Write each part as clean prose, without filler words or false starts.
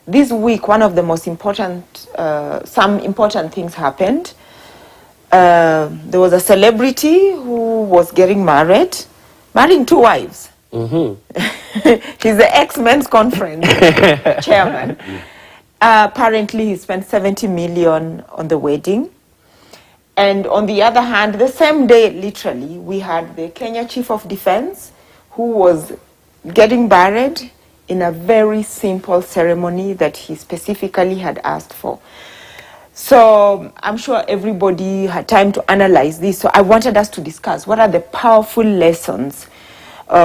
this week, one of the most important, some important things happened. There was a celebrity who was getting marrying 2 wives. He's the ex-men's conference chairman. Apparently, he spent 70 million on the wedding. And on the other hand, the same day, literally, we had the Kenya Chief of Defense, who was getting married in a very simple ceremony that he specifically had asked for. So I'm sure everybody had time to analyze this. So I wanted us to discuss what are the powerful lessons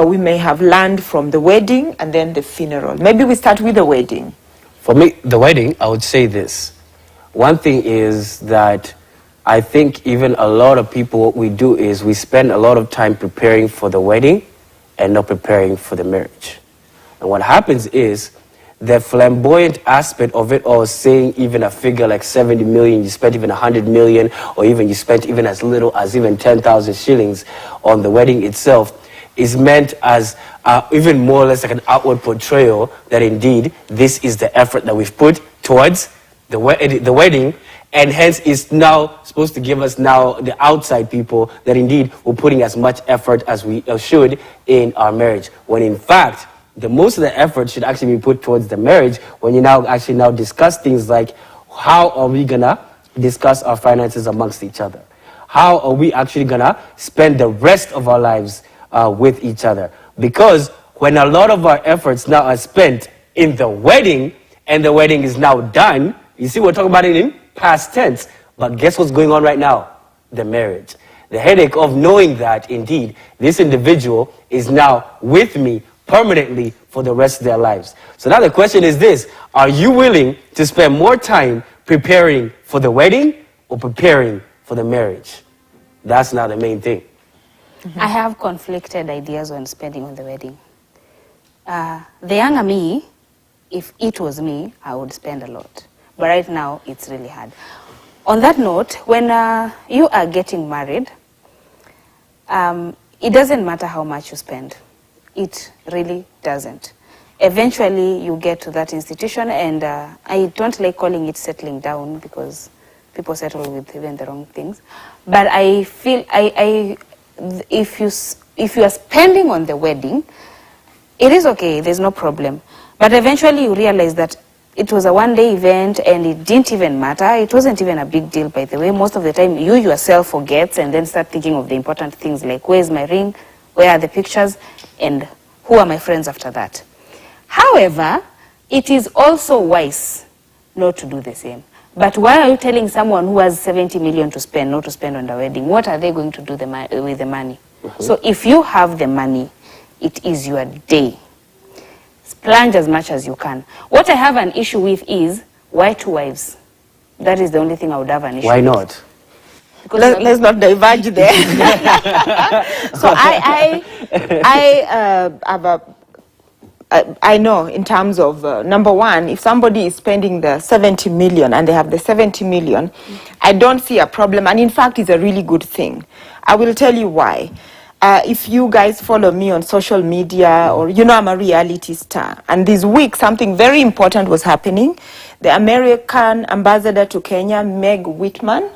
we may have learned from the wedding and then the funeral. Maybe we start with the wedding. For me, the wedding, I would say this. One thing is that I think even a lot of people, what we do is we spend a lot of time preparing for the wedding and not preparing for the marriage. And what happens is the flamboyant aspect of it all, saying even a figure like 70 million, you spent even 100 million, or even you spent even as little as even 10,000 shillings on the wedding itself, is meant as even more or less like an outward portrayal that indeed this is the effort that we've put towards the wedding, and hence is now supposed to give us now the outside people that indeed we're putting as much effort as we should in our marriage, when in fact the most of the effort should actually be put towards the marriage, when you now actually discuss things like how are we gonna discuss our finances amongst each other, how are we actually gonna spend the rest of our lives with each other. Because when a lot of our efforts now are spent in the wedding and the wedding is now done, you see, we're talking about it in past tense, but guess what's going on right now? The marriage. The headache of knowing that indeed this individual is now with me permanently for the rest of their lives. So now the question is this: are you willing to spend more time preparing for the wedding or preparing for the marriage? That's now the main thing. I have conflicted ideas on spending on the wedding. The younger me, if it was me, I would spend a lot. But right now, it's really hard. On that note, when you are getting married, it doesn't matter how much you spend. It really doesn't. Eventually, you get to that institution, and I don't like calling it settling down because people settle with even the wrong things. But I feel if you are spending on the wedding, it is okay, there's no problem. But eventually you realize that it was a one-day event and it didn't even matter. It wasn't even a big deal, by the way. Most of the time you yourself forget and then start thinking of the important things like, where's my ring, where are the pictures, and who are my friends after that. However, it is also wise not to do the same. But why are you telling someone who has 70 million to spend, not to spend on the wedding? What are they going to do with the money? So if you have the money, it is your day. Splurge as much as you can. What I have an issue with is, why 2 wives? That is the only thing I would have an issue with. Why not? Because let's not diverge there. So I know in terms of, number one, if somebody is spending the 70 million and they have the 70 million, I don't see a problem. And in fact, it's a really good thing. I will tell you why. If you guys follow me on social media, or I'm a reality star, and this week something very important was happening. The American ambassador to Kenya, Meg Whitman,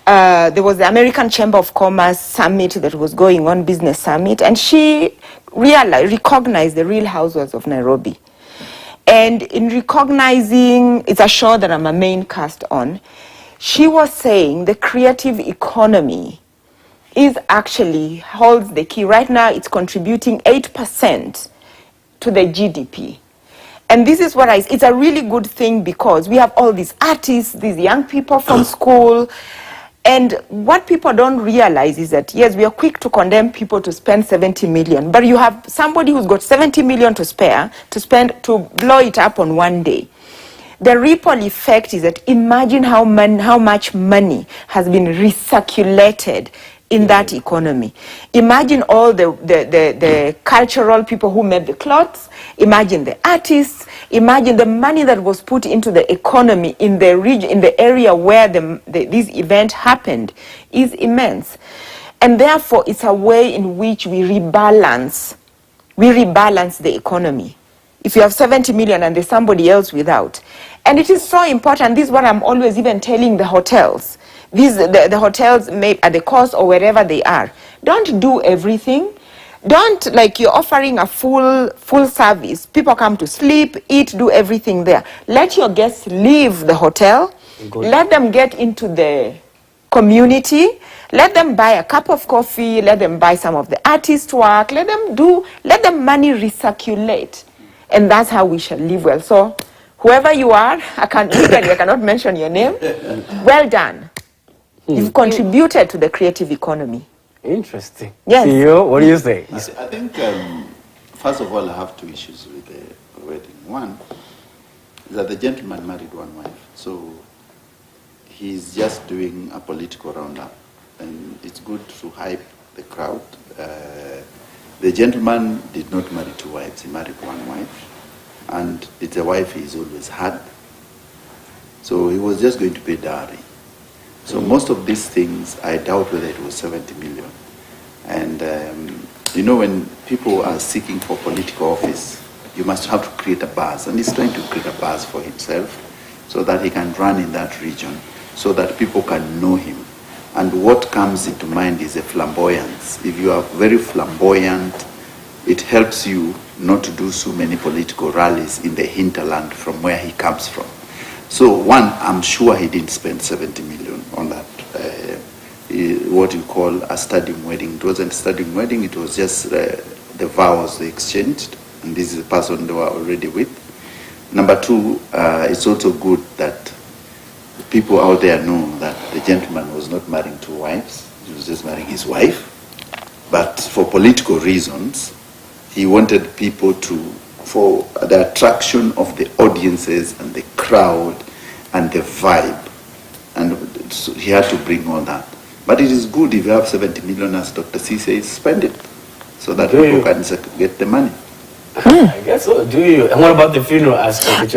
there was the American Chamber of Commerce summit that was going on, business summit, and she recognized the Real Housewives of Nairobi. And in recognizing, it's a show that I'm a main cast on, she was saying the creative economy holds the key. Right now, it's contributing 8% to the GDP. And this is it's a really good thing because we have all these artists, these young people from school. And what people don't realize is that, yes, we are quick to condemn people to spend 70 million, but you have somebody who's got 70 million to spend, to blow it up on one day. The ripple effect is that imagine how much money has been recirculated in that economy. Imagine all the cultural people who made the clothes. Imagine the artists. Imagine the money that was put into the economy in the region, in the area where this event happened, is immense. And therefore, it's a way in which we rebalance the economy. if you have 70 million and there's somebody else without. And it is so important. This is what I'm always even telling the hotels. The hotels may at the coast or wherever they are. Don't do everything. Don't, like, you're offering a full service. People come to sleep, eat, do everything there. Let your guests leave the hotel. Good. Let them get into the community. Let them buy a cup of coffee. Let them buy some of the artist work. Let them money recirculate. And that's how we shall live well. So whoever you are, I cannot mention your name. Well done. You've contributed to the creative economy. Interesting. Yes. CEO, what do you say? I think, first of all, I have two issues with the wedding. One is that the gentleman married one wife. So he's just doing a political roundup. And it's good to hype the crowd. The gentleman did not marry two wives. He married one wife. And it's a wife he's always had. So he was just going to pay dowry. So most of these things, I doubt whether it was 70 million. And, you know, when people are seeking for political office, you must have to create a buzz. And he's trying to create a buzz for himself so that he can run in that region, so that people can know him. And what comes into mind is a flamboyance. If you are very flamboyant, it helps you not to do so many political rallies in the hinterland from where he comes from. So one, I'm sure he didn't spend 70 million on that, what you call a stadium wedding. It wasn't a stadium wedding, it was just the vows they exchanged, and this is the person they were already with. Number two, it's also good that people out there know that the gentleman was not marrying two wives, he was just marrying his wife. But for political reasons, he wanted people for the attraction of the audiences and the crowd and the vibe. And so he had to bring all that. But it is good if you have 70 million, as Dr. C says, spend it so that people can get the money. I guess so. Do you? And what about the funeral aspect?